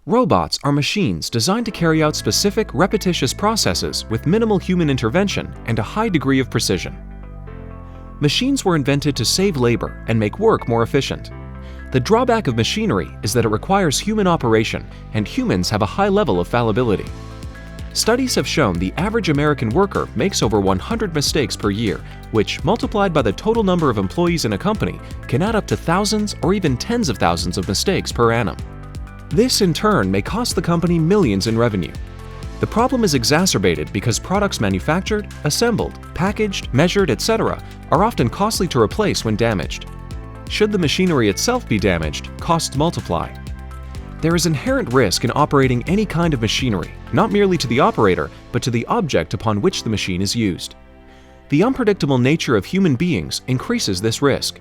Robots are machines designed to carry out specific, repetitious processes with minimal human intervention and a high degree of precision. Machines were invented to save labor and make work more efficient. The drawback of machinery is that it requires human operation, and humans have a high level of fallibility. Studies have shown the average American worker makes over 100 mistakes per year, which, multiplied by the total number of employees in a company, can add up to thousands or even tens of thousands of mistakes per annum. This, in turn, may cost the company millions in revenue. The problem is exacerbated because products manufactured, assembled, packaged, measured, etc. are often costly to replace when damaged. Should the machinery itself be damaged, costs multiply. There is inherent risk in operating any kind of machinery, not merely to the operator, but to the object upon which the machine is used. The unpredictable nature of human beings increases this risk.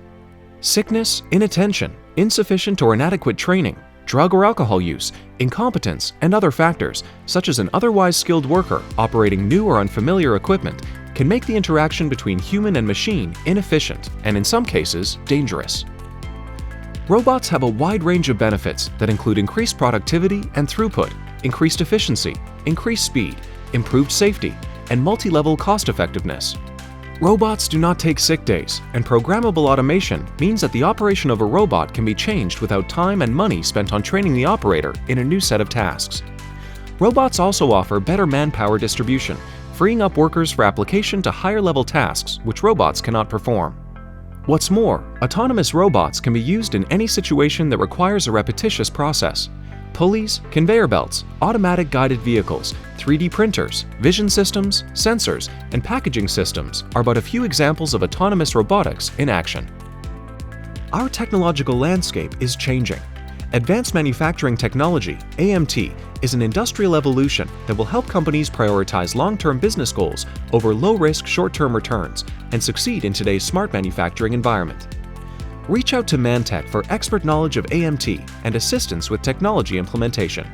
Sickness, inattention, insufficient or inadequate training, drug or alcohol use, incompetence, and other factors, such as an otherwise skilled worker operating new or unfamiliar equipment, can make the interaction between human and machine inefficient and, in some cases, dangerous. Robots have a wide range of benefits that include increased productivity and throughput, increased efficiency, increased speed, improved safety, and multi-level cost-effectiveness. Robots do not take sick days, and programmable automation means that the operation of a robot can be changed without time and money spent on training the operator in a new set of tasks. Robots also offer better manpower distribution, freeing up workers for application to higher-level tasks which robots cannot perform. What's more, autonomous robots can be used in any situation that requires a repetitious process. Pulleys, conveyor belts, automatic guided vehicles, 3D printers, vision systems, sensors, and packaging systems are but a few examples of autonomous robotics in action. Our technological landscape is changing. Advanced manufacturing technology, AMT, is an industrial evolution that will help companies prioritize long-term business goals over low-risk short-term returns and succeed in today's smart manufacturing environment. Reach out to Mantech for expert knowledge of AMT and assistance with technology implementation.